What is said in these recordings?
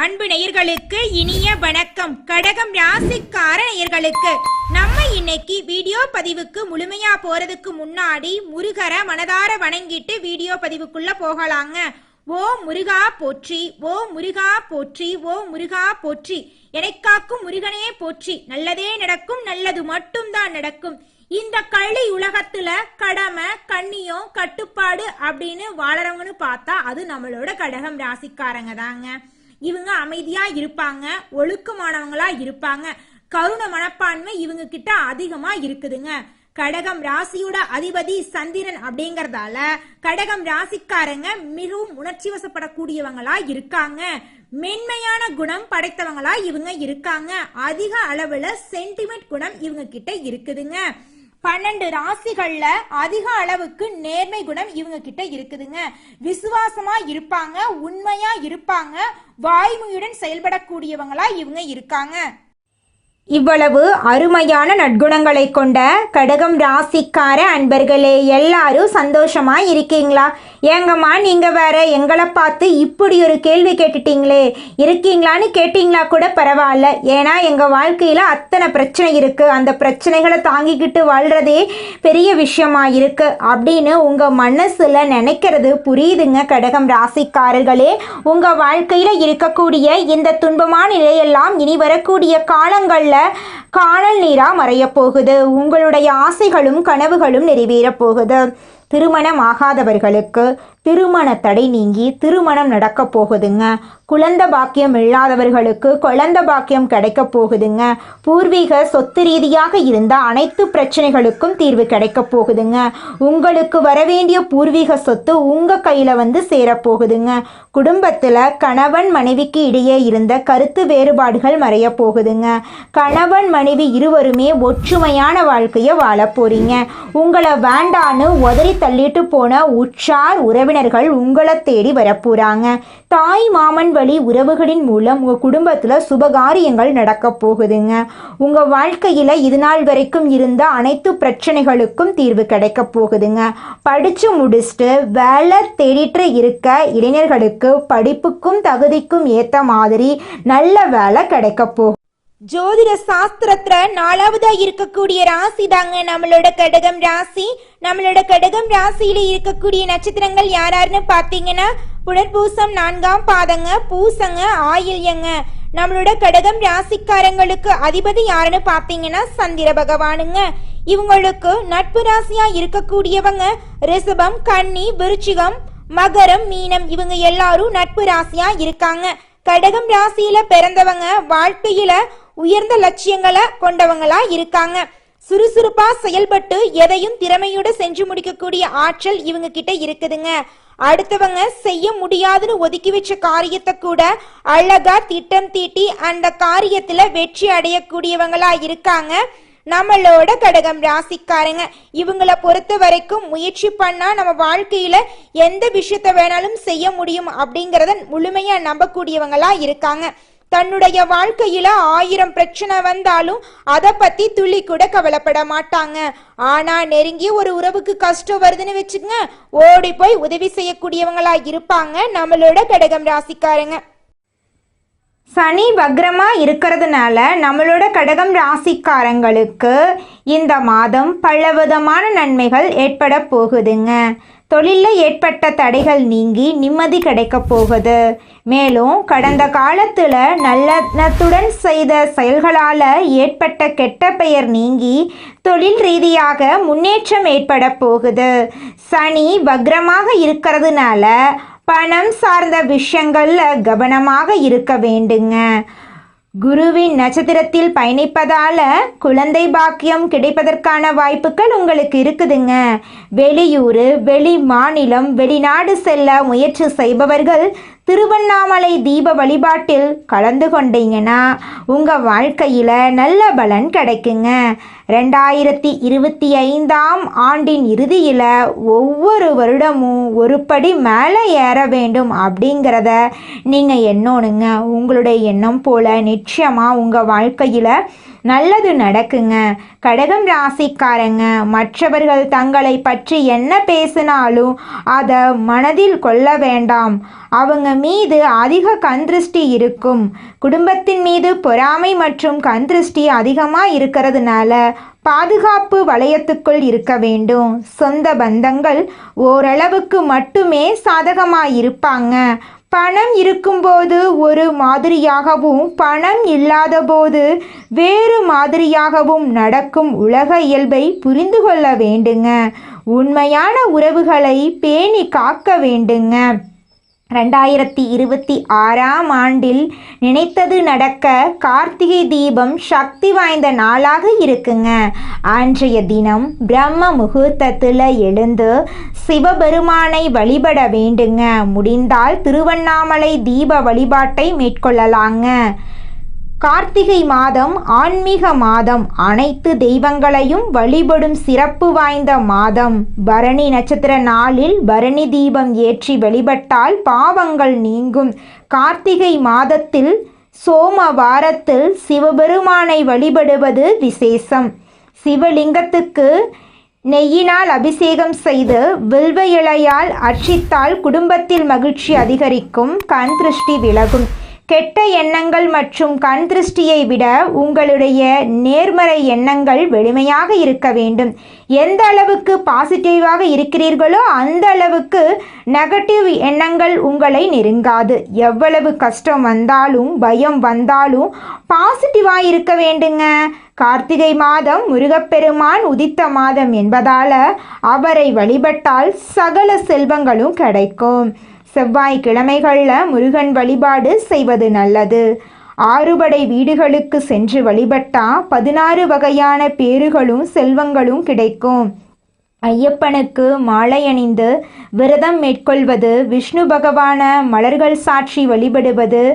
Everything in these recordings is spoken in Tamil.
அன்பு நேயர்களுக்கு இனிய வணக்கம். கடகம் ராசிக்கார நேயர்களுக்கு நம்ம இன்னைக்கு வீடியோ பதிவுக்கு முழுமையா போறதுக்கு முன்னாடி முருகரை மனதார வணங்கிட்டு வீடியோ பதிவுக்குள்ள போகலாங்க. ஓ முருகா போற்றி, ஓ முருகா போற்றி, ஓ முருகா போற்றி, எனக்காக்கும் முருகனே போற்றி. நல்லதே நடக்கும், நல்லது மட்டும்தான் நடக்கும். இந்த கள்ளி உலகத்துல கடமை கண்ணியம் கட்டுப்பாடு அப்படின்னு வாழறவங்கன்னு பார்த்தா அது நம்மளோட கடகம் ராசிக்காரங்க தாங்க. இவங்க அமைதியா இருப்பாங்க, ஒழுக்கமானவங்களா இருப்பாங்க, கருணை மனப்பான்மை இவங்க கிட்ட அதிகமா இருக்குதுங்க. கடகம் ராசியோட அதிபதி சந்திரன் அப்படிங்கறதால கடகம் ராசிக்காரங்க மிகவும் உணர்ச்சி வசப்படக்கூடியவங்களா இருக்காங்க. மென்மையான குணம் படைத்தவங்களா இவங்க இருக்காங்க. அதிக அளவுல சென்டிமெண்ட் குணம் இவங்க கிட்ட இருக்குதுங்க. 12 ராசிகள்ல அதிக அளவுக்கு நேர்மை குணம் இவங்க கிட்ட இருக்குதுங்க. விசுவாசமா இருப்பாங்க, உண்மையா இருப்பாங்க, வாய்மையுடன் செயல்படக்கூடியவங்களா இவங்க இருக்காங்க. இவ்வளவு அருமையான நற்குணங்களை கொண்ட கடகம் ராசிக்கார அன்பர்களே, எல்லாரும் சந்தோஷமா இருக்கீங்களா? ஏங்கம்மா நீங்க வேற எங்களை பார்த்து இப்படி ஒரு கேள்வி கேட்டுட்டீங்களே, இருக்கீங்களான்னு கேட்டீங்களா கூட பரவாயில்ல. ஏன்னா எங்க வாழ்க்கையில அத்தனை பிரச்சனை இருக்கு, அந்த பிரச்சனைகளை தாங்கிக்கிட்டு வாழ்றதே பெரிய விஷயமா இருக்கு அப்படின்னு உங்க மனசுல நினைக்கிறது புரியுதுங்க. கடகம் ராசிக்காரர்களே, உங்க வாழ்க்கையில இருக்கக்கூடிய இந்த துன்பமான நிலையெல்லாம் இனி வரக்கூடிய காலங்கள்ல காணல் நீரா மறைய போகுது. உங்களுடைய ஆசைகளும் கனவுகளும் நிறைவேற போகுது. திருமணம் ஆகாதவர்களுக்கு திருமண தடை நீங்கி திருமணம் நடக்க போகுதுங்க. குழந்தை பாக்கியம் இல்லாதவர்களுக்கு குழந்தை பாக்கியம் கிடைக்க போகுதுங்க. பூர்வீக சொத்து ரீதியாக இருந்த அனைத்து பிரச்சனைகளுக்கும் தீர்வு கிடைக்க போகுதுங்க. உங்களுக்கு வரவேண்டிய பூர்வீக சொத்து உங்க கையில வந்து சேரப்போகுதுங்க. குடும்பத்துல கணவன் மனைவிக்கு இடையே இருந்த கருத்து வேறுபாடுகள் மறைய போகுதுங்க. கணவன் மனைவி இருவருமே ஒற்றுமையான வாழ்க்கையை வாழ போறீங்க. உங்களை வேண்டான்னு உதறி தள்ளிட்டு போன உற்றார் உறவினர்கள் உங்களை தேடி வரப்போறாங்க. தாய் மாமன் வழி உறவுகளின் மூலம் உங்க குடும்பத்துல சுபகாரியங்கள் நடக்க போகுதுங்க. உங்க வாழ்க்கையில இது நாள் வரைக்கும் இருந்த அனைத்து பிரச்சனைகளுக்கும் தீர்வு கிடைக்க போகுதுங்க. படிச்சு முடிச்சுட்டு வேலை தேடிட்டு இருக்க இளைஞர்களுக்கு படிப்புக்கும் தகுதிக்கும் ஏத்த மாதிரி நல்ல வேலை கிடைக்க போகும். ஜோதிட சாஸ்திரத்துல 4வதா இருக்கக்கூடிய ராசி தாங்க நம்மளோட கடகம் ராசி. நம்மளோட கடகம் ராசியில இருக்கக்கூடிய நட்சத்திரங்கள் யாராருன்னு பாத்தீங்கன்னா புனர்பூசம் 4ஆம் பாதங்க, பூசங்க, ஆயில்யங்க. நம்மளோட கடகம் ராசிக்காரங்களுக்கு அதிபதி யாருன்னு பாத்தீங்கன்னா சந்திர பகவானுங்க. இவங்களுக்கு நட்பு ராசியா இருக்கக்கூடியவங்க ரிஷபம், கன்னி, விருச்சிகம், மகரம், மீனம். இவங்க எல்லாரும் நட்பு ராசியா இருக்காங்க. கடகம் ராசியில பிறந்தவங்க வாழ்க்கையில உயர்ந்த லட்சியங்களை கொண்டவங்களா இருக்காங்க. சுறுசுறுப்பா செயல்பட்டு எதையும் திறமையோட செஞ்சு முடிக்கக்கூடிய ஆற்றல் இவங்க கிட்ட இருக்குதுங்க. அடுத்தவங்க செய்ய முடியாதுன்னு ஒதுக்கி வச்ச காரியத்தை கூட அழகா திட்டம் தீட்டி அந்த காரியத்துல வெற்றி அடையக்கூடியவங்களா இருக்காங்க நம்மளோட கடகம் ராசிக்காரங்க. இவங்களை பொறுத்த வரைக்கும் முயற்சி பண்ணா நம்ம வாழ்க்கையில எந்த விஷயத்த வேணாலும் செய்ய முடியும் அப்படிங்கறத முழுமையா நம்பக்கூடியவங்களா இருக்காங்க. தன்னுடைய வாழ்க்கையில 1000 பிரச்சனை வந்தாலும் அதை பத்தி துளி கூட கவலைப்பட மாட்டாங்க. ஆனா நெருங்கிய ஒரு உறவுக்கு கஷ்டம் வருதுன்னு வச்சுக்கங்க, ஓடி போய் உதவி செய்யக்கூடியவங்களா இருப்பாங்க நம்மளோட கடகம் ராசிக்காரங்க. சனி வக்ரமா இருக்கிறதுனால நம்மளோட கடகம் ராசிக்காரங்களுக்கு இந்த மாதம் பலவிதமான நன்மைகள் ஏற்பட போகுதுங்க. தொழிலில் ஏற்பட்ட தடைகள் நீங்கி நிம்மதி கிடைக்க போகுது. மேலும் கடந்த காலத்தில் நல்லத்துடன் செய்த செயல்களால் ஏற்பட்ட கெட்ட பெயர் நீங்கி தொழில் ரீதியாக முன்னேற்றம் ஏற்பட போகுது. சனி வக்ரமாக இருக்கிறதுனால பணம் சார்ந்த விஷயங்கள்ல கவனமாக இருக்க வேண்டுங்க. குருவின் நட்சத்திரத்தில் பயணிப்பதால குழந்தை பாக்கியம் கிடைப்பதற்கான வாய்ப்புகள் உங்களுக்கு இருக்குதுங்க. வெளியூர், வெளி மாநிலம், வெளிநாடு செல்ல முயற்சி செய்பவர்கள் திருவண்ணாமலை தீப வழிபாட்டில் கலந்து கொண்டீங்கன்னா உங்கள் வாழ்க்கையில் நல்ல பலன் கிடைக்குங்க. 2025ஆம் ஆண்டின் இறுதியில் ஒவ்வொரு வருடமும் ஒரு படி மேலே ஏற வேண்டும் அப்படிங்கிறத நீங்கள் எண்ணணுங்க. உங்களுடைய எண்ணம் போல் நிச்சயமாக உங்கள் வாழ்க்கையில் நல்லது நடக்குங்க. கடகம் ராசிக்காரங்க மற்றவர்கள் தங்களை பற்றி என்ன பேசினாலும் அதை மனதில் கொள்ள வேண்டாம். அவங்க மீது அதிக கண்திருஷ்டி இருக்கும். குடும்பத்தின் மீது பொறாமை மற்றும் கண்திருஷ்டி அதிகமாக இருக்கிறதுனால பாதுகாப்பு வளையத்துக்குள் இருக்க வேண்டும். சொந்த பந்தங்கள் ஓரளவுக்கு மட்டுமே சாதகமாக இருப்பாங்க. பணம் இருக்கும்போது ஒரு மாதிரியாகவும் பணம் இல்லாத போது வேறு மாதிரியாகவும் நடக்கும் உலக இயல்பை புரிந்து கொள்ள வேண்டுங்க. உண்மையான உறவுகளை பேணி காக்க வேண்டுங்க. 2026ஆம் ஆண்டில் நினைத்தது நடக்க கார்த்திகை தீபம் சக்தி வாய்ந்த நாளாக இருக்குங்க. அன்றைய தினம் பிரம்ம முகூர்த்தத்தில் எழுந்து சிவபெருமானை வழிபட வேண்டுங்க. முடிந்தால் திருவண்ணாமலை தீப வழிபாட்டை மேற்கொள்ளலாங்க. கார்த்திகை மாதம் ஆன்மீக மாதம். அனைத்து தெய்வங்களையும் வழிபடும் சிறப்பு வாய்ந்த மாதம். பரணி நட்சத்திர நாளில் பரணி தீபம் ஏற்றி வழிபட்டால் பாவங்கள் நீங்கும். கார்த்திகை மாதத்தில் சோமவாரத்தில் சிவபெருமானை வழிபடுவது விசேஷம். சிவலிங்கத்துக்கு நெய்யினால் அபிஷேகம் செய்து வில்வ இலையால் அர்ச்சித்தால் குடும்பத்தில் மகிழ்ச்சி அதிகரிக்கும். கண் திருஷ்டி விலகும். கெட்ட எண்ணங்கள் மற்றும் கண் திருஷ்டியை விட உங்களுடைய நேர்மறை எண்ணங்கள் வலிமையாக இருக்க வேண்டும். எந்த அளவுக்கு பாசிட்டிவாக இருக்கிறீர்களோ அந்த அளவுக்கு நெகட்டிவ் எண்ணங்கள் உங்களை நெருங்காது. எவ்வளவு கஷ்டம் வந்தாலும் பயம் வந்தாலும் பாசிட்டிவாக இருக்க வேண்டுங்க. கார்த்திகை மாதம் முருகப்பெருமான் உதித்த மாதம் என்பதால் அவரை வழிபட்டால் சகல செல்வங்களும் கிடைக்கும். செவ்வாய்க்கிழமைகளில் முருகன் வழிபாடு செய்வது நல்லது. ஆறுபடை வீடுகளுக்கு சென்று வழிபட்டால் 16 வகையான பேறுகளும் செல்வங்களும் கிடைக்கும். ஐயப்பனுக்கு மாலை அணிந்து விரதம் மேற்கொள்வது, விஷ்ணு பகவான மலர்கள் சாற்றி வழிபடுவது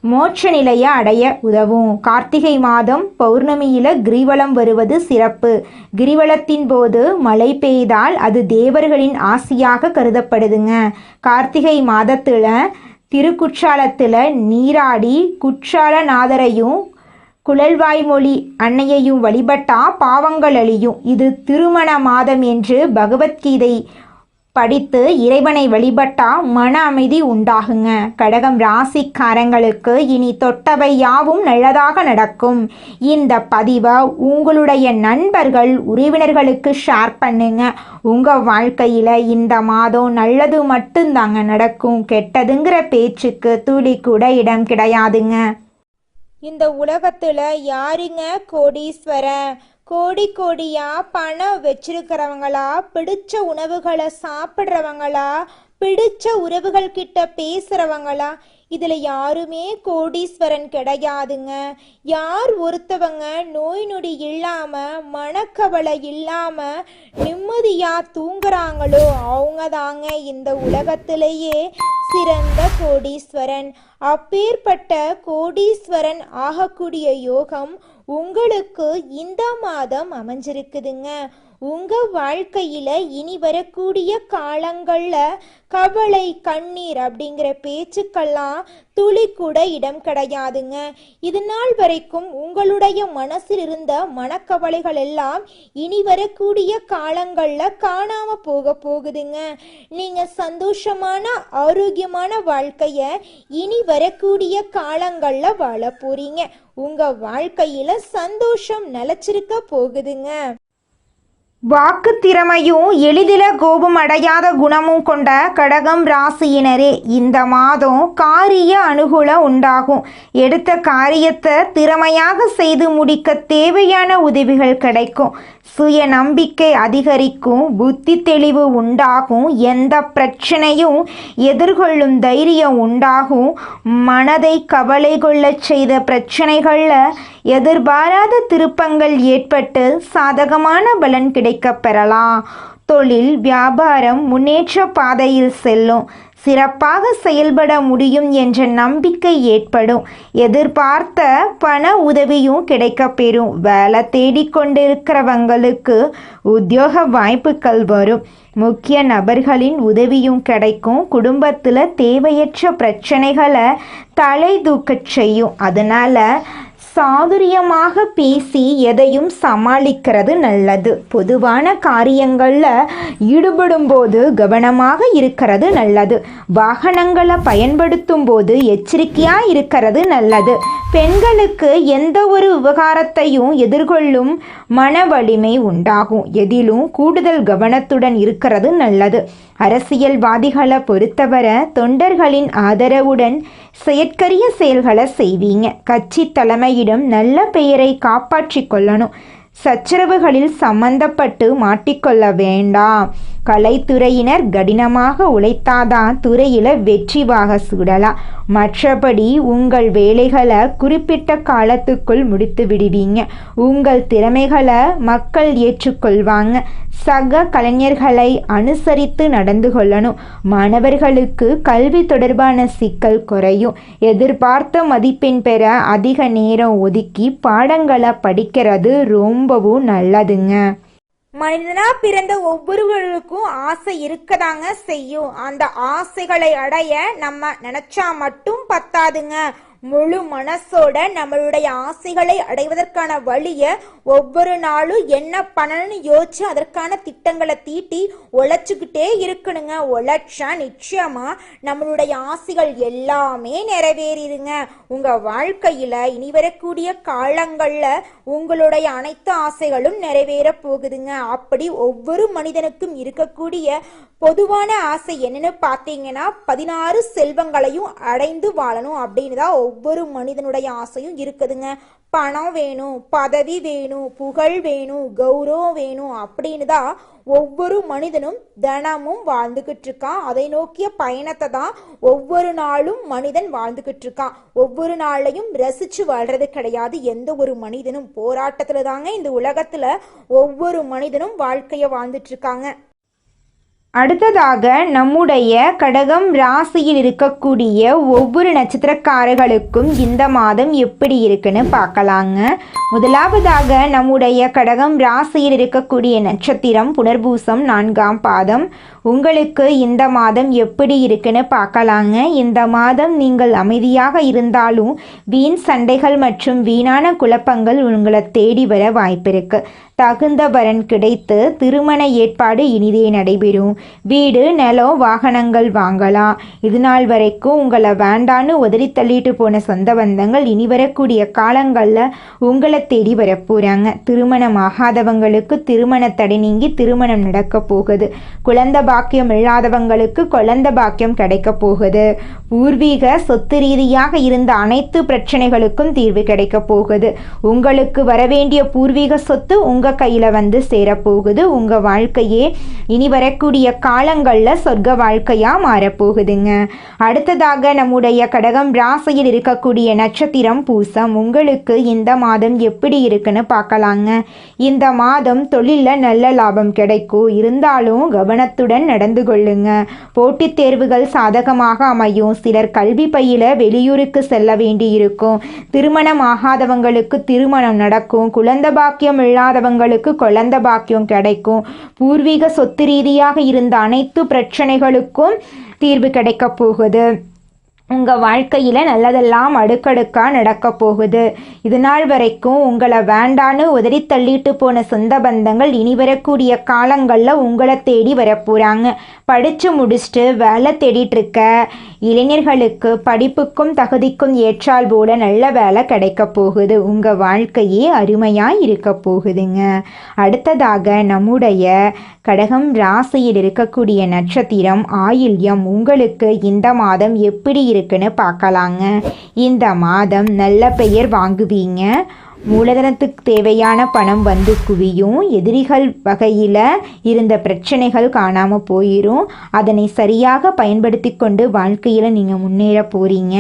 மோட்ச நிலையை அடைய உதவும். கார்த்திகை மாதம் பௌர்ணமியில் கிரிவலம் வருவது சிறப்பு. கிரிவலத்தின் போது மழை பெய்தால் அது தேவர்களின் ஆசியாக கருதப்படுதுங்க. கார்த்திகை மாதத்தில் திருக்குற்றாலத்தில் நீராடி குற்றாலநாதரையும் குழல்வாய்மொழி அன்னையையும் வழிபட்டா பாவங்கள் அழியும். இது திருமண மாதம் என்று பகவத்கீதை படித்து இறைவனை வழிபட்டா மன அமைதி உண்டாகுங்க. கடகம் ராசிக்காரங்களுக்கு இனி தொட்டவை யாவும் நல்லதாக நடக்கும். இந்த பதிவை உங்களுடைய நண்பர்கள் உறவினர்களுக்கு ஷேர் பண்ணுங்க. உங்கள் வாழ்க்கையில் இந்த மாதம் நல்லது மட்டும்தாங்க நடக்கும். கெட்டதுங்கிற பேச்சுக்கு துளி கூட இடம் கிடையாதுங்க. இந்த உலகத்துல யாருங்க கோடீஸ்வரன்? கோடி கோடியா பணம் வச்சிருக்கிறவங்களா, பிடிச்ச உணவுகளை சாப்பிட்றவங்களா, பிடிச்ச உறவுகள் கிட்ட பேசுறவங்களா? இதுல யாருமே கோடீஸ்வரன் கிடையாதுங்க. யார் ஒருத்தவங்க நோய் நொடி இல்லாம மனக்கவலை இல்லாம நிம்மதியா தூங்குறாங்களோ அவங்க தாங்க இந்த உலகத்திலேயே சிறந்த கோடீஸ்வரன். அப்பேற்பட்ட கோடீஸ்வரன் ஆகக்கூடிய யோகம் உங்களுக்கு இந்த மாதம் அமைஞ்சிருக்குதுங்க. உங்க வாழ்க்கையில இனி வரக்கூடிய காலங்கள்ல கவலை கண்ணீர் அப்படிங்கிற பேச்சுக்கெல்லாம் துளி கூட இடம் கிடையாதுங்க. இது நாள் வரைக்கும் உங்களுடைய மனசில் இருந்த மனக்கவலைகள் எல்லாம் இனி வரக்கூடிய காலங்கள்ல காணாம போகுதுங்க. நீங்க சந்தோஷமான ஆரோக்கியமான வாழ்க்கைய இனி வரக்கூடிய காலங்கள்ல வாழ போறீங்க. உங்க வாழ்க்கையில சந்தோஷம் நிலைச்சிருக்க போகுதுங்க. வாக்கு திறமையும் எளிதில் கோபம் அடையாத குணமும் கொண்ட கடகம் ராசியினரே இந்த மாதம் காரிய அனுகூலம் உண்டாகும். எடுத்த காரியத்தை திறமையாக செய்து முடிக்க தேவையான உதவிகள் கிடைக்கும். சுய நம்பிக்கை அதிகரிக்கும். புத்தி தெளிவு உண்டாகும். எந்த பிரச்சனையும் எதிர்கொள்ளும் தைரியம் உண்டாகும். மனதை கவலை கொள்ளச் செய்த பிரச்சனைகளில் எதிர்பாராத திருப்பங்கள் ஏற்பட்டு சாதகமான பலன் கிடைக்கப் பெறலாம். தொழில் வியாபாரம் முன்னேற்ற பாதையில் செல்லும். சிறப்பாக செயல்பட முடியும் என்ற நம்பிக்கை ஏற்படும். எதிர்பார்த்த பண உதவியும் கிடைக்கப்பெறும். வேலை தேடிக்கொண்டிருக்கிறவங்களுக்கு உத்தியோக வாய்ப்புகள் வரும். முக்கிய நபர்களின் உதவியும் கிடைக்கும். குடும்பத்தில் தேவையற்ற பிரச்சனைகளை தலை தூக்கச் செய்யும். அதனால் சாதுரியமாக பேசி எதையும் சமாளிக்கிறது நல்லது. பொதுவான காரியங்களில் ஈடுபடும் போது கவனமாக இருக்கிறது நல்லது. வாகனங்களை பயன்படுத்தும் போது எச்சரிக்கையாக இருக்கிறது நல்லது. பெண்களுக்கு எந்த ஒரு விவகாரத்தையும் எதிர்கொள்ளும் மன வலிமை உண்டாகும். எதிலும் கூடுதல் கவனத்துடன் இருக்கிறது நல்லது. அரசியல்வாதிகளை பொறுத்தவரை தொண்டர்களின் ஆதரவுடன் செயற்கரிய செயல்களை செய்வீங்க. கட்சி தலைமையிடம் நல்ல பெயரை காப்பாற்றி கொள்ளணும். சச்சரவுகளில் சம்பந்தப்பட்டு மாட்டிக்கொள்ள வேண்டாம். கலைத்துறையினர் கடினமாக உழைத்தாதான் துறையில் வெற்றி வாக சூடலாம். மற்றபடி உங்கள் வேலைகளை குறிப்பிட்ட காலத்துக்குள் முடித்து விடுவீங்க. உங்கள் திறமைகளை மக்கள் ஏற்றுக்கொள்வாங்க. சக கலைஞர்களை அனுசரித்து நடந்து கொள்ளணும். மாணவர்களுக்கு கல்வி தொடர்பான சிக்கல் குறையும். எதிர்பார்த்த மதிப்பெண் பெற அதிக நேரம் ஒதுக்கி பாடங்களை படிக்கிறது ரொம்பவும் நல்லதுங்க. மனிதனா பிறந்த ஒவ்வொருவருக்கும் ஆசை இருக்கதாங்க செய்யும். அந்த ஆசைகளை அடைய நம்ம நினைச்சா மட்டும் பத்தாதுங்க. முழு மனசோட நம்மளுடைய ஆசைகளை அடைவதற்கான வழிய ஒவ்வொரு நாளும் என்ன பண்ணணும்னு யோசிச்சு அதற்கான திட்டங்களை தீட்டி உழைச்சுக்கிட்டே இருக்கணுங்க. உழைச்சா நிச்சயமா நம்மளுடைய ஆசைகள் எல்லாமே நிறைவேறிடுங்க. உங்க வாழ்க்கையில இனி வரக்கூடிய காலங்கள்ல உங்களுடைய அனைத்து ஆசைகளும் நிறைவேற போகுதுங்க. அப்படி ஒவ்வொரு மனிதனுக்கும் இருக்கக்கூடிய பொதுவான ஆசை என்னன்னு பார்த்தீங்கன்னா 16 செல்வங்களையும் அடைந்து வாழணும் அப்படின்னு தான் ஒவ்வொரு மனிதனுடைய ஆசையும் இருக்குதுங்க. பணம் வேணும், பதவி வேணும், புகழ் வேணும், கௌரவம் வேணும் அப்படின்னு தான் ஒவ்வொரு மனிதனும் தினமும் வாழ்ந்துகிட்டு இருக்கான். அதை நோக்கிய பயணத்தை தான் ஒவ்வொரு நாளும் மனிதன் வாழ்ந்துகிட்டு இருக்கான். ஒவ்வொரு நாளையும் ரசிச்சு வாழ்றது கிடையாது. எந்த ஒரு மனிதனும் போராட்டத்துல தாங்க இந்த உலகத்துல ஒவ்வொரு மனிதனும் வாழ்க்கைய வாழ்ந்துட்டு இருக்காங்க. அடுத்ததாக நம்முடைய கடகம் ராசியில் இருக்கக்கூடிய ஒவ்வொரு நட்சத்திரக்காரர்களுக்கும் இந்த மாதம் எப்படி இருக்குன்னு பார்க்கலாங்க. முதலாவதாக நம்முடைய கடகம் ராசியில் இருக்கக்கூடிய நட்சத்திரம் புனர்பூசம் 4ஆம் பாதம். உங்களுக்கு இந்த மாதம் எப்படி இருக்குன்னு பார்க்கலாங்க. இந்த மாதம் நீங்கள் அமைதியாக இருந்தாலும் வீண் சண்டைகள் மற்றும் வீணான குழப்பங்கள் உங்களை தேடி வர வாய்ப்பிருக்கு. தகுந்த வரன் கிடைத்து திருமண ஏற்பாடு இனிதே நடைபெறும். வீடு, நிலம், வாகனங்கள் வாங்கலாம். இது நாள் வரைக்கும் உங்களை வேண்டான்னு உதறி தள்ளிட்டு போன சொந்த பந்தங்கள் இனி வரக்கூடிய காலங்களில் உங்களை தேடி வரப்போகிறாங்க. திருமணம் ஆகாதவங்களுக்கு திருமண தடை நீங்கி திருமணம் நடக்க போகுது. குழந்தை பாக்கியம் இல்லாதவங்களுக்கு குழந்தை பாக்கியம் கிடைக்க போகுது. பூர்வீக சொத்து ரீதியாக இருந்த அனைத்து பிரச்சனைகளுக்கும் தீர்வு கிடைக்க போகுது. உங்களுக்கு வரவேண்டிய பூர்வீக சொத்து உங்கள் கையில் வந்து சேரப்போகுது. உங்கள் வாழ்க்கையே இனி வரக்கூடிய காலங்களில் சொர்க்க வாழ்க்கையாக மாறப்போகுதுங்க. அடுத்ததாக நம்முடைய கடகம் ராசியில் இருக்கக்கூடிய நட்சத்திரம் பூசம். உங்களுக்கு இந்த மாதம் எப்படி இருக்குன்னு பார்க்கலாங்க. இந்த மாதம் தொழிலில் நல்ல லாபம் கிடைக்கும். இருந்தாலும் கவனத்துடன் நடந்து கொள்ளுங்க. போட்டித் தேர்வுகள் சாதகமாக அமையும். சிலர் கல்வி பயில வெளியூருக்கு செல்ல வேண்டி இருக்கும். திருமணம் ஆகாதவங்களுக்கு திருமணம் நடக்கும். குழந்தை பாக்கியம் இல்லாதவங்களுக்கு குழந்தை பாக்கியம் கிடைக்கும். பூர்வீக சொத்து ரீதியாக இருந்த அனைத்து பிரச்சனைகளுக்கும் தீர்வு கிடைக்க போகுது. உங்கள் வாழ்க்கையில் நல்லதெல்லாம் அடுக்கடுக்காக நடக்க போகுது. இது நாள் வரைக்கும் உங்களை வேண்டான்னு உதறி தள்ளிட்டு போன சொந்த பந்தங்கள் இனி வரக்கூடிய காலங்களில் உங்களை தேடி வரப்போகிறாங்க. படித்து முடிச்சுட்டு வேலை தேடிட்டு இருக்க இளைஞர்களுக்கு படிப்புக்கும் தகுதிக்கும் ஏற்றால் போல நல்ல வேலை கிடைக்க போகுது. உங்கள் வாழ்க்கையே அருமையாக இருக்க போகுதுங்க. அடுத்ததாக நம்முடைய கடகம் ராசியில் இருக்கக்கூடிய நட்சத்திரம் ஆயில்யம். உங்களுக்கு இந்த மாதம் எப்படி இருக்குன்னு பார்க்கலாங்க. இந்த மாதம் நல்ல பெயர் வாங்குவீங்க. மூலதனத்துக்கு தேவையான பணம் வந்து குவியும். எதிரிகள் வகையில் இருந்த பிரச்சனைகள் காணாமல் போயிடும். அதனை சரியாக பயன்படுத்தி கொண்டு வாழ்க்கையில் நீங்கள் முன்னேற போகிறீங்க.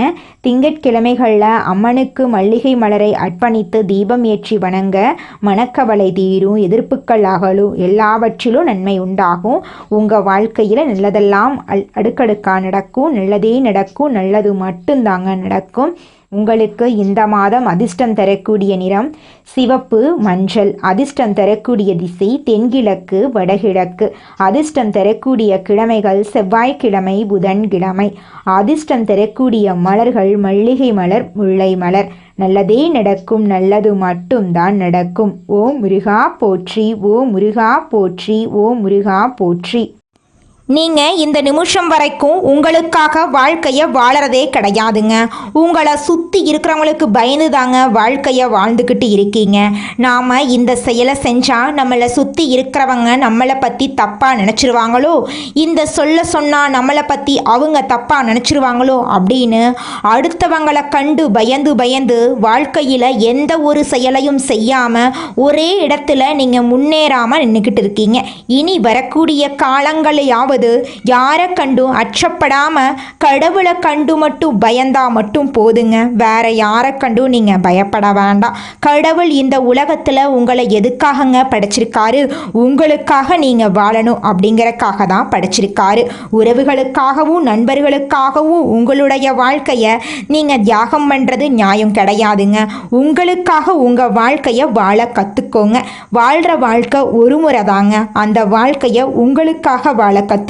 திங்கட்கிழமைகளில் அம்மனுக்கு மல்லிகை மலரை அர்ப்பணித்து தீபம் ஏற்றி வணங்க மனக்கவலை தீரும். எதிர்ப்புகள் அகலும். எல்லாவற்றிலும் நன்மை உண்டாகும். உங்கள் வாழ்க்கையில் நல்லதெல்லாம் அடுக்கடுக்காக நடக்கும். நல்லதே நடக்கும். நல்லது மட்டும்தாங்க நடக்கும். உங்களுக்கு இந்த மாதம் அதிர்ஷ்டம் தரக்கூடிய நிறம் சிவப்பு, மஞ்சள். அதிர்ஷ்டம் தரக்கூடிய திசை தென்கிழக்கு, வடகிழக்கு. அதிர்ஷ்டம் தரக்கூடிய கிழமைகள் செவ்வாய்க்கிழமை, புதன்கிழமை. அதிர்ஷ்டம் தரக்கூடிய மலர்கள் மல்லிகை மலர், முல்லை மலர். நல்லதே நடக்கும், நல்லது மட்டும்தான் நடக்கும். ஓம் முருகா போற்றி, ஓம் முருகா போற்றி, ஓம் முருகா போற்றி. நீங்கள் இந்த நிமிஷம் வரைக்கும் உங்களுக்காக வாழ்க்கையை வாழறதே கிடையாதுங்க. உங்களை சுற்றி இருக்கிறவங்களுக்கு பயந்து தாங்க வாழ்க்கையை வாழ்ந்துக்கிட்டு இருக்கீங்க. நாம் இந்த செயலை செஞ்சால் நம்மளை சுற்றி இருக்கிறவங்க நம்மளை பற்றி தப்பாக நினச்சிருவாங்களோ, இந்த சொன்னால் நம்மளை பற்றி அவங்க தப்பாக நினச்சிருவாங்களோ அப்படின்னு அடுத்தவங்களை கண்டு பயந்து வாழ்க்கையில் எந்த ஒரு செயலையும் செய்யாமல் ஒரே இடத்துல நீங்கள் முன்னேறாமல் நின்றுக்கிட்டு இருக்கீங்க. இனி வரக்கூடிய காலங்களையாவது யாரை கண்டும் அச்சப்படாம கடவுளை கண்டு மட்டும் பயந்தா மட்டும் போதுங்க. வேற யாரை கண்டும் நீங்க பயப்பட வேண்டாம். கடவுள் இந்த உலகத்துல உங்களை எதுக்காகங்க படைச்சிருக்காரு? உங்களுக்காக நீங்க வாழணும் அப்படிங்கறக்காக தான் படைச்சிருக்காரு. உறவுகளுக்காகவும் நண்பர்களுக்காகவும் உங்களுடைய வாழ்க்கைய நீங்க தியாகம் பண்றது நியாயம் கிடையாதுங்க. உங்களுக்காக உங்க வாழ்க்கைய வாழ கத்துக்கோங்க. வாழ்ற வாழ்க்கை ஒரு முறை தாங்க. அந்த வாழ்க்கைய உங்களுக்காக வாழ கத்துக்கோங்க.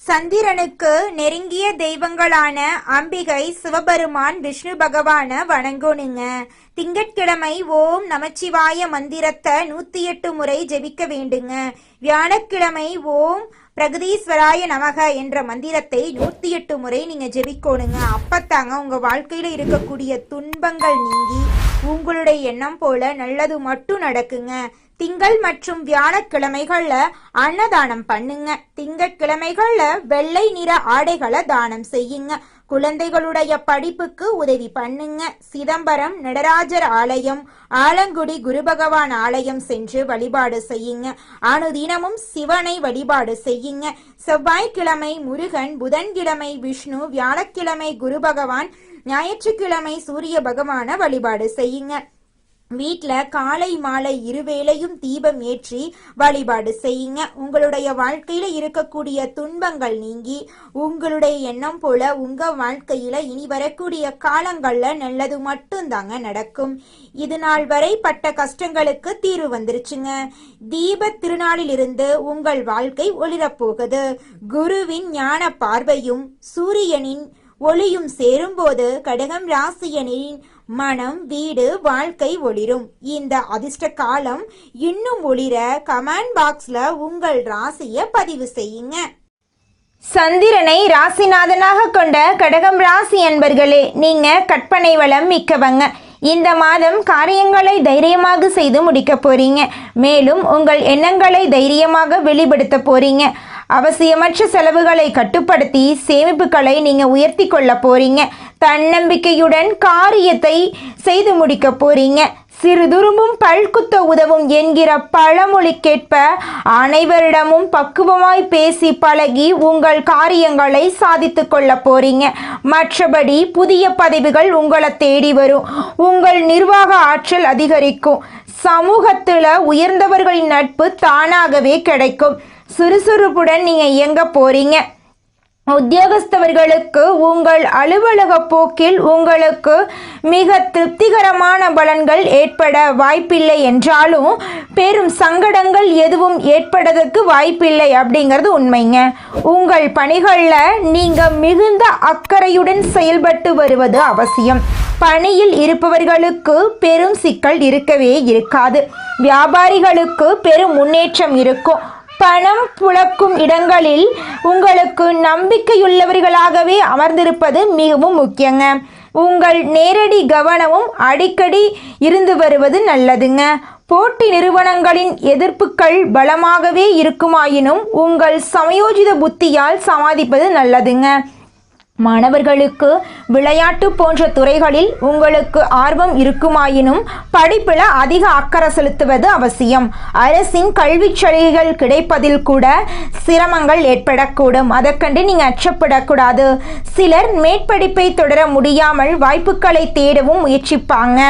சந்திரனுக்கு நெருங்கிய தெய்வங்களான அம்பிகை, சிவபெருமான், விஷ்ணு பகவான வணங்கணுங்க. திங்கட்கிழமை ஓம் நமச்சிவாய மந்திரத்தை 108 முறை ஜெபிக்க வேண்டுங்க. வியாழக்கிழமை ஓம் பிரகதீஸ்வராய நமக என்ற மந்திரத்தை 108 முறை நீங்க ஜெபிக்கணுங்க. அப்பத்தாங்க உங்க வாழ்க்கையில இருக்கக்கூடிய துன்பங்கள் நீங்கி உங்களுடைய எண்ணம் போல நல்லது மட்டும் நடக்குங்க. திங்கள் மற்றும் வியாழக்கிழமைகள்ல அன்னதானம் பண்ணுங்க. திங்கட்கிழமைகள்ல வெள்ளை நிற ஆடைகளை தானம் செய்யுங்க. குழந்தைகளுடைய படிப்புக்கு உதவி பண்ணுங்க. சிதம்பரம் நடராஜர் ஆலயம், ஆலங்குடி குரு பகவான் ஆலயம் சென்று வழிபாடு செய்யுங்க. அனுதினமும் சிவனை வழிபாடு செய்யுங்க. செவ்வாய்க்கிழமை முருகன், புதன்கிழமை விஷ்ணு, வியாழக்கிழமை குரு பகவான், ஞாயிற்றுக்கிழமை சூரிய பகவான வழிபாடு செய்யுங்க. வீட்டில் காலை மாலை இருவேளையும் தீபம் ஏற்றி வழிபாடு செய்யுங்க. உங்களுடைய வாழ்க்கையில இருக்கக்கூடிய துன்பங்கள் நீங்கி உங்களுடைய எண்ணம் போல உங்க வாழ்க்கையில இனி வரக்கூடிய காலங்கள்ல நல்லது மட்டும்தாங்க நடக்கும். இது நாள் வரை பட்ட கஷ்டங்களுக்கு தீர்வு வந்துருச்சுங்க. தீப திருநாளிலிருந்து உங்கள் வாழ்க்கை ஒளிரப்போகுது. குருவின் ஞான பார்வையும் சூரியனின் ஒளியும் சேரும்போது கடகம் ராசியனின் மனம், வீடு, வாழ்க்கை ஒளிரும். இந்த அதிர்ஷ்ட காலம் இன்னும் ஒளிர கமெண்ட் பாக்ஸ்ல உங்கள் ராசியை பதிவு செய்யுங்க. சந்திரனை ராசிநாதனாக கொண்ட கடகம் ராசி என்பர்களே, நீங்க கற்பனை வளம் மிக்கவங்க. இந்த மாதம் காரியங்களை தைரியமாக செய்து முடிக்க போறீங்க. மேலும் உங்கள் எண்ணங்களை தைரியமாக வெளிப்படுத்த போறீங்க. அவசியமற்ற செலவுகளை கட்டுப்படுத்தி சேமிப்புகளை நீங்க உயர்த்தி கொள்ள போறீங்க. தன்னம்பிக்கையுடன் காரியத்தை செய்து முடிக்க போறீங்க. சிறுதுரும்பும் பல்குத்த உதவும் என்கிற பழமொழிக்கேற்ப அனைவரிடமும் பக்குவமாய் பேசி பழகி உங்கள் காரியங்களை சாதித்து கொள்ள போறீங்க. மற்றபடி புதிய பதவிகள் உங்களை தேடி வரும். உங்கள் நிர்வாக ஆற்றல் அதிகரிக்கும். சமூகத்துல உயர்ந்தவர்களின் நட்பு தானாகவே கிடைக்கும். சுறுசுறுப்புடன் நீங்க இயங்க போறீங்க. உத்தியோகஸ்தவர்களுக்கு உங்கள் அலுவலக போக்கில் உங்களுக்கு மிக திருப்திகரமான பலன்கள் ஏற்பட வாய்ப்பில்லை என்றாலும் பெரும் சங்கடங்கள் எதுவும் ஏற்படுவதற்கு வாய்ப்பில்லை அப்படிங்கிறது உண்மைங்க. உங்கள் பணிகளில் நீங்கள் மிகுந்த அக்கறையுடன் செயல்பட்டு வருவது அவசியம். பணியில் இருப்பவர்களுக்கு பெரும் சிக்கல் இருக்கவே இருக்காது. வியாபாரிகளுக்கு பெரும் முன்னேற்றம் இருக்கும். பணம் புழக்கும் இடங்களில் உங்களுக்கு நம்பிக்கையுள்ளவர்களாகவே அமர்ந்திருப்பது மிகவும் முக்கியங்க. உங்கள் நேரடி கவனமும் அடிக்கடி இருந்து வருவது நல்லதுங்க. போட்டி நிறுவனங்களின் எதிர்ப்புகள் பலமாகவே இருக்குமாயினும் உங்கள் சமயோஜித புத்தியால் சமாளிப்பது நல்லதுங்க. மாணவர்களுக்கு விளையாட்டு போன்ற துறைகளில் உங்களுக்கு ஆர்வம் இருக்குமாயினும் படிப்பில் அதிக அக்கறை செலுத்துவது அவசியம். அரசின் கல்விச் சலுகைகள் கிடைப்பதில் கூட சிரமங்கள் ஏற்படக்கூடும். அதை கண்டு நீங்கள் அச்சப்படக்கூடாது. சிலர் மேற்படிப்பை தொடர முடியாமல் வாய்ப்புகளை தேடவும் முயற்சிப்பாங்க.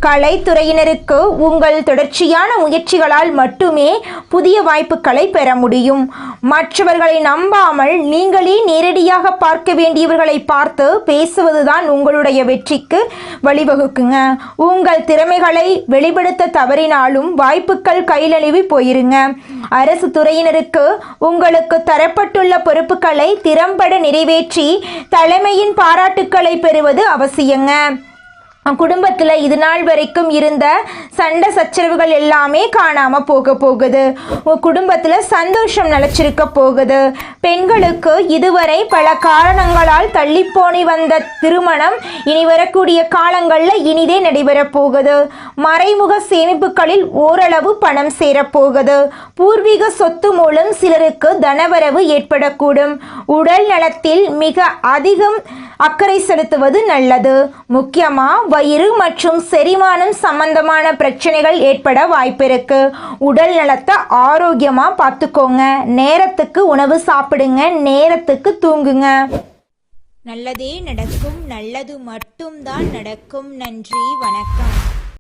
கலைத்துறையினருக்கு உங்கள் தொடர்ச்சியான முயற்சிகளால் மட்டுமே புதிய வாய்ப்புகளை பெற முடியும். மற்றவர்களை நம்பாமல் நீங்களே நேரடியாக பார்க்க வேண்டிய பெரியவர்களை பார்த்து பேசுவதுதான் உங்களுடைய வெற்றிக்கு வழிவகுக்குங்க. உங்கள் திறமைகளை வெளிப்படுத்த தவறினாலும் வாய்ப்புகள் கைநழுவி போயிருங்க. அரசு துறையினருக்கு உங்களுக்கு தரப்பட்டுள்ள பொறுப்புகளை திறம்பட நிறைவேற்றி தலைமையின் பாராட்டுக்களை பெறுவது அவசியங்க. குடும்பத்தில் இது நாள் வரைக்கும் இருந்த சண்டை சச்சரவுகள் எல்லாமே காணாமல் போகுது. குடும்பத்தில் சந்தோஷம் நிலச்சிருக்க போகுது. பெண்களுக்கு இதுவரை பல காரணங்களால் தள்ளிப்போனி வந்த திருமணம் இனி வரக்கூடிய காலங்களில் இனிதே நடைபெறப் போகுது. மறைமுக சேமிப்புகளில் ஓரளவு பணம் சேரப்போகுது. பூர்வீக சொத்து மூலம் சிலருக்கு தனவரவு ஏற்படக்கூடும். உடல் நலத்தில் மிக அதிகம் அக்கறை செலுத்துவது நல்லது. முக்கியமாக வயிறு மற்றும் செரிமானம் சம்பந்தமான பிரச்சனைகள் ஏற்பட வாய்ப்பிருக்கு. உடல் நலத்தை ஆரோக்கியமாக பார்த்துக்கோங்க. நேரத்துக்கு உணவு சாப்பிடுங்க, நேரத்துக்கு தூங்குங்க. நல்லதே நடக்கும், நல்லது மட்டும்தான் நடக்கும். நன்றி, வணக்கம்.